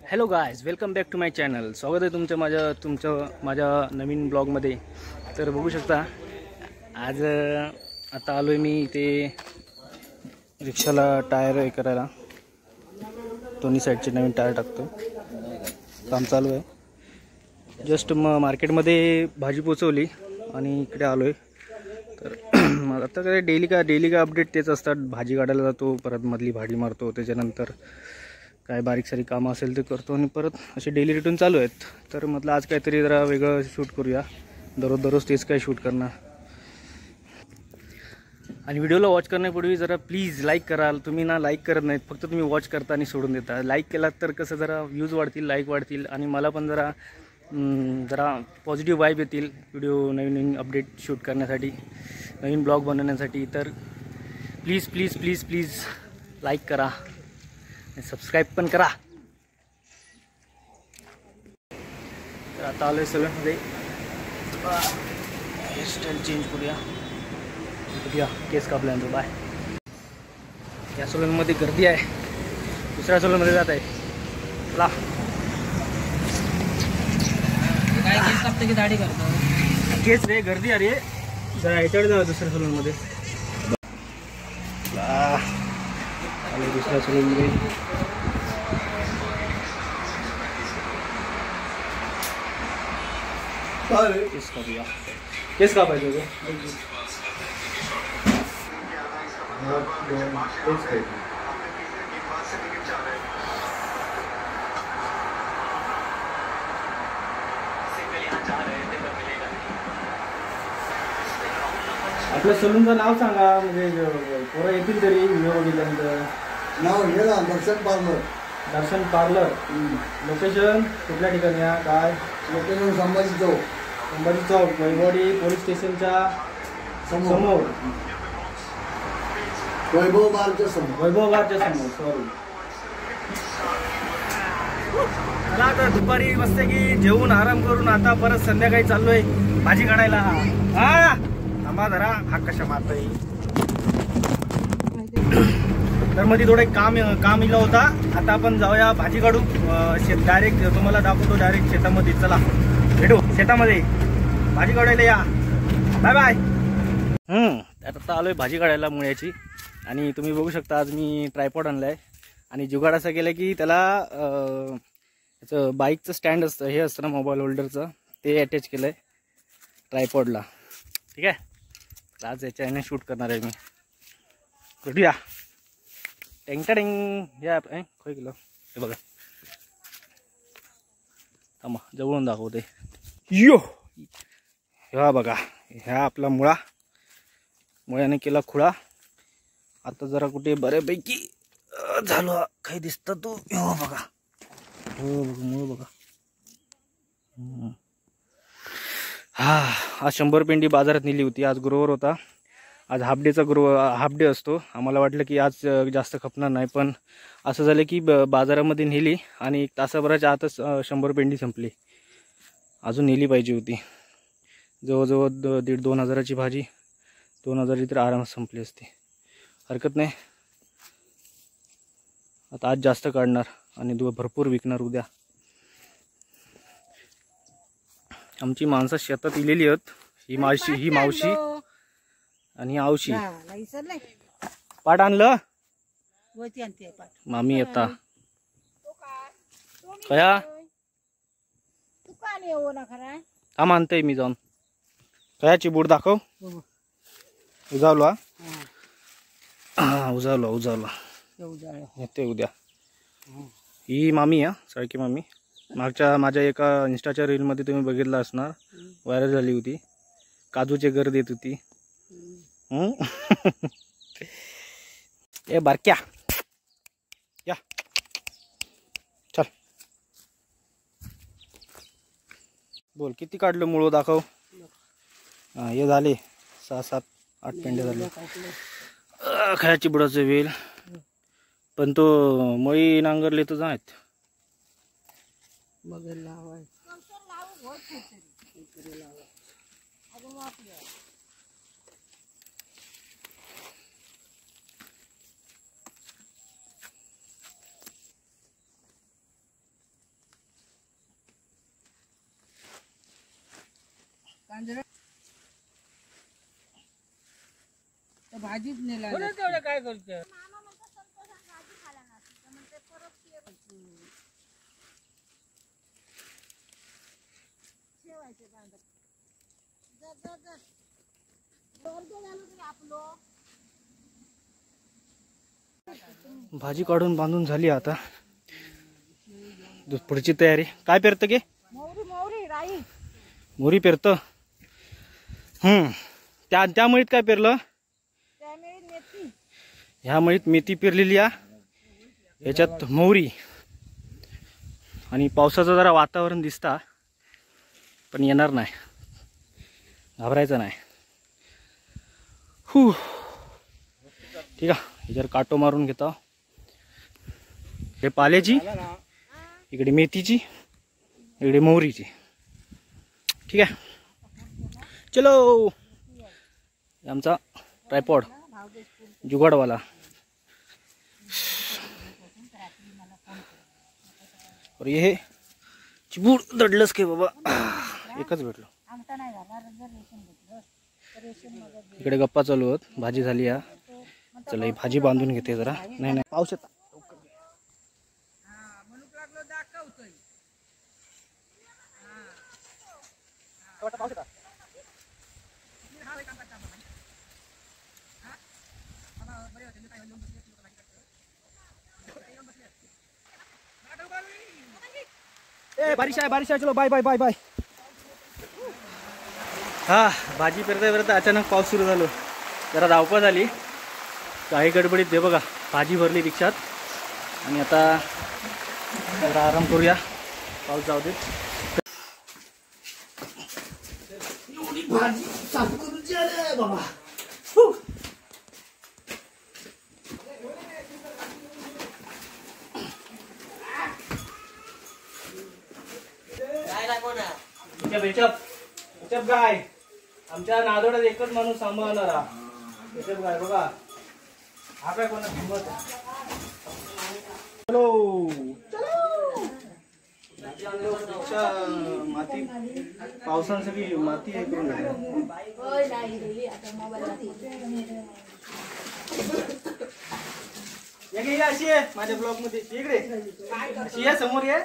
Hello guys, welcome back to my channel. स्वागत आहे तुमचं माझ्या नवीन ब्लॉगमध्ये. तर बघू शकता आज आता आलो आहे मी इथे रिक्षाला टायर हे करायला. दोन्ही साईडचे नवीन टायर टाकतो, काम चालू आहे. जस्ट मार्केटमध्ये भाजी पोचवली आणि इकडे आलो आहे. तर आता काय डेली का अपडेट तेच असतात. भाजी काढायला जातो, परत मधली भाजी मारतो, त्याच्यानंतर काय बारीक सारी कामं असेल ते करतो आणि परत असे डेली रुटीन चालू आहेत. तर म्हटलं आज काहीतरी जरा वेगळं शूट करूया. दररोज तेच काय शूट करणार. आणि व्हिडिओला वॉच करण्यापूर्वी जरा प्लीज लाईक कराल. तुम्ही ना लाईक करत नाहीत, फक्त तुम्ही वॉच करता आणि सोडून देता. लाईक केलात तर कसं जरा व्ह्यूज वाढतील, लाईक वाढतील आणि मला पण जरा पॉझिटिव्ह वाईब येतील व्हिडिओ नवीन अपडेट शूट करण्यासाठी, नवीन ब्लॉग बनवण्यासाठी. तर please please please please like करा, सबस्क्राईब पण करा. तर आता आलो आहे सलूनमध्ये. हेअरस्टाईल चेंज करूया, केस कापल्यानंतर. बाय. या सलूनमध्ये गर्दी आहे, दुसऱ्या सलूनमध्ये जात आहे. चला. काय केस कापते की दाढी करतो? केस रे, गर्दी अरे जरा याच्याकडे जाऊ दुसऱ्या सलूनमध्ये. आलो दुसऱ्या सलूनमध्ये. केस कापूया. केस कापायचं होतं. आपल्या सलूनचं नाव सांगा, म्हणजे पोरं येतील तरी व्हिडिओ बघितल्यानंतर. नाव हे ना, दर्शन पार्लर. दर्शन पार्लर. लोकेशन कुठल्या ठिकाणी आहे? काय लोकेशन? संभाजी चौक. संभाजी चौक, वैभववाडी पोलीस स्टेशनच्या समोर. वैभव बारच्या समोर. वैभव बारच्या समोर. सॉरी. मला आता दुपारी मस्त की जेवून आराम करून आता परत संध्याकाळी चाललोय भाजी काढायला. हा थांबा जरा, हा कशा मारतोय. तर मध्ये थोडं काम इला होता. आता आपण जाऊया भाजी काढू. डायरेक्ट तुम्हाला दाखवतो डायरेक्ट शेतामध्ये. चला भेटू शेतामध्ये, भाजी काढायला या. Bye bye. आता आलोय भाजी काढायला मुळ्याची. आणि तुम्ही बघू शकता आज मी ट्रायपॉड आणलाय आणि जुगाड असं केलं की त्याला याचं बाईकचं स्टँड असतं, हे असतं ना मोबाईल होल्डरचं, ते अटॅच केलंय ट्रायपॉडला. ठीक आहे. आज याच्याने शूट करणार आहे मी. भेटूया. टेंग या खोय केलं हे बघा. थांबा जवळून दाखवते. यो ह्या बघा, ह्या आपला मुळ्याने केला खुळा. आता जरा कुठे बऱ्यापैकी झालो काही दिसतं तू. हो बघा, हो बघा मुळ बघा. आज 100 पेंडी बाजारात नेली होती. आज गुरुवार होता. आज हाफ डे असतो. आम्हाला वाटलं की आज जास्त खपणार नाही, पण असं झालं की बाजारामध्ये नेली आणि 1 तासाभराच्या आतच 100 पेंडी संपली. अजून नेली पाहिजे होती. जवळजवळ 1,500-2 हजाराची भाजी 2,000 तर आरामात संपली असती. हरकत नाही. आता आज जास्त काढणार आणि भरपूर विकणार उद्या. आमची माणसं शेतात इलेली आहेत. ही मावशी आणि आवशी. पाट आणलं मामी. येता कया हा मानतय मी जाऊन. कयाची बूट दाखव. उजावला. उजावला येते उद्या. ही मामी आहे, सारखी मामी. मागच्या माझ्या एका इंस्टाच्या रीलमध्ये तुम्ही बघितलं असणार, व्हायरल झाली होती. काजूचे गर देत होती. ए बारक्या या चल. बोल किती काढलं मुळं दाखव. हे झाले 6-7-8 पेंडे झाले. खायची बुडाचं वेल, पण तो मळी नांगरले तर जात. भाजीच नेला काय करतो भाजी काढून बांधून झाली आता. पुढची तयारी. काय पेरतं गे? मोहरी पेरतं. त्या मळीत काय पेरलं? ह्या मळीत मेथी पेरलेली आहे, याच्यात मोहरी. आणि पावसाचं जरा वातावरण दिसता, पण येणार नाही, घाबरायचं नाही. ठीक आहे, ह्याच्यावर काटो मारून घेता. हे पाल्याची, इकडे मेथीची, इकडे मोहरीची. ठीक आहे, चलो. आमचा ट्रायपॉड जुगाडवाला. और हे चिबूड दडलंच के बाबा, एकच भेटलो. इकडे गप्पा चालू आहेत. भाजी झाली या. चला ही भाजी बांधून घेते जरा. नाही पाऊस येता. बारिश आहे, चलो बाय बाय बाय बाय. हा, भाजी पेरता अचानक पाऊस सुरू झालो. जरा धावपळ झाली, काही गडबडीत. दे बघा, भाजी भरली रिक्षात. आणि आता जरा आराम करूया, पाऊस जाऊ दे. भाजी साफ करूची आहे बाबा. बेचप गाय. आमच्या नादोड्यात एकच माणूस सांभाळणारा बेचप गाय बघा. हा काय कोणा हिंमत. चलो माती, पावसानं सगळी माती हे करून अशी आहे माझ्या ब्लॉग मध्ये. इकडे अशी आहे, समोर ये.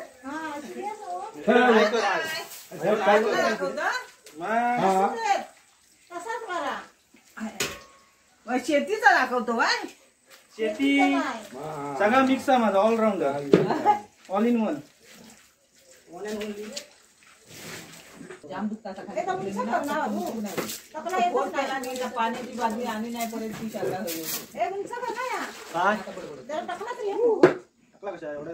शेतीचा दाखवतो. शेती सगळा मिक्स आहे माझा, ऑलराऊंडर, ऑल इन वन. पाण्याची बादली आम्ही नाही परत ती काय कशा एवढ्या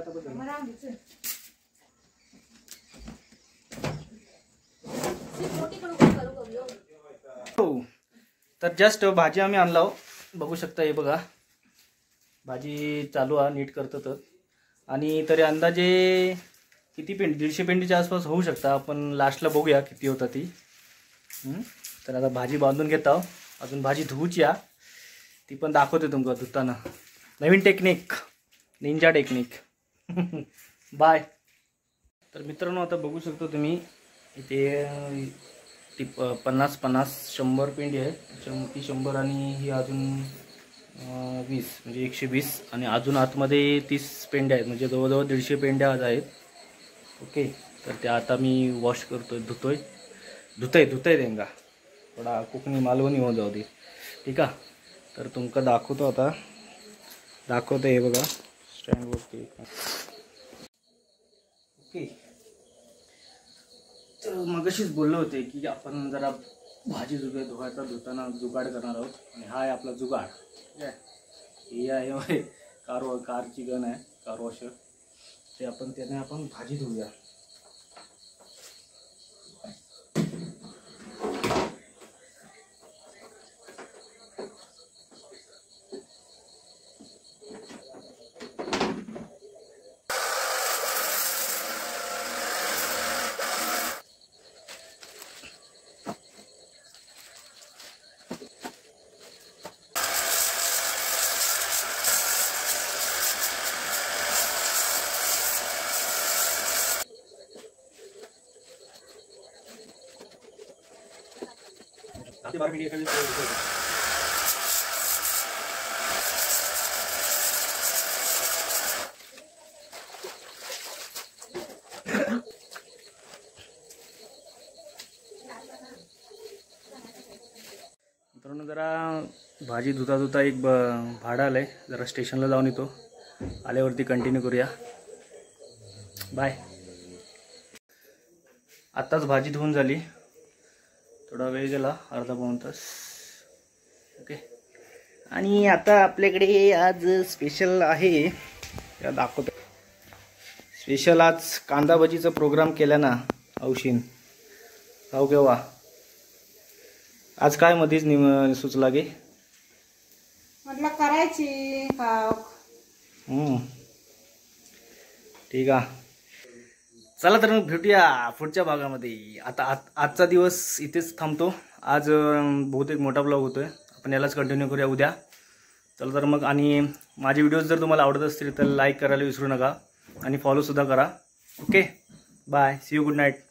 तर जस्ट भाजी आम्ही आणला. बघू शकता, हे बघा भाजी चालू आहे, नीट करतो तर. आणि तरी अंदाजे किती पेंडी, 150 पेंडीच्या आसपास होऊ शकता. आपण लास्टला बघूया किती होता ती. तर आता भाजी बांधून घेत आहो. अजून भाजी धुवूची आहे, ती पण दाखवते तुमका धुताना. नवीन टेक्निक, निंजा टेक्निक. बाय. तर मित्रांनो, आता बघू शकता तुम्ही इथे ती 50-100 पेंडी आहे. ती 100 आणि ही अजून 20, म्हणजे 120. आणि अजून आतमध्ये 30 पेंड्या आहेत, म्हणजे जवळजवळ 150 पेंड्या आहेत. ओके, तर त्या आता मी वॉश करतोय, धुतोय त्यांना. थोडा कोकणी मालवणी होऊन जाऊ दे. ठीक आहे, तर तुमका दाखवतो आता. दाखवतो, हे बघा स्टँडवरती. ओके, तर मगाशीच बोललो होते की आपण जरा भाजी धुताना जुगाड करणार आहोत. आणि हा आहे आपला जुगाड. ठीक आहे, ही आहे कारची गन आहे, कार वॉशर. त्याने आपण भाजी धुऊया. ते 12 मिनिट एखादी मित्रांनो जरा भाजी धुता धुता एक भाडं आलं आहे, जरा स्टेशनला जाऊन येतो, आल्यावरती कंटिन्यू करूया. बाय. आत्ताच भाजी धुवून झाली, थोडा वेळ गेला, अर्धा पाऊण तास. ओके. आणि आता आपल्याकडे आज स्पेशल आहे, त्या दाखवतो. स्पेशल आज कांदा भजीचा प्रोग्राम केला ना औशीन, खाऊ केव्हा. आज काय मध्येच सुचला गे म्हटलं करायची खाव. ठीक आहे. चला तर मग भेटूया पुढच्या भागामध्ये. आता आजचा दिवस इथेच थांबतो. आज बहुतेक मोठा ब्लॉग होतोय, आपण यालाच कंटिन्यू करूया उद्या. चला तर मग. आणि माझे व्हिडिओज जर तुम्हाला आवडत असतील तर लाईक करायला विसरू नका आणि फॉलोसुद्धा करा. Okay. Bye. See you. Good night.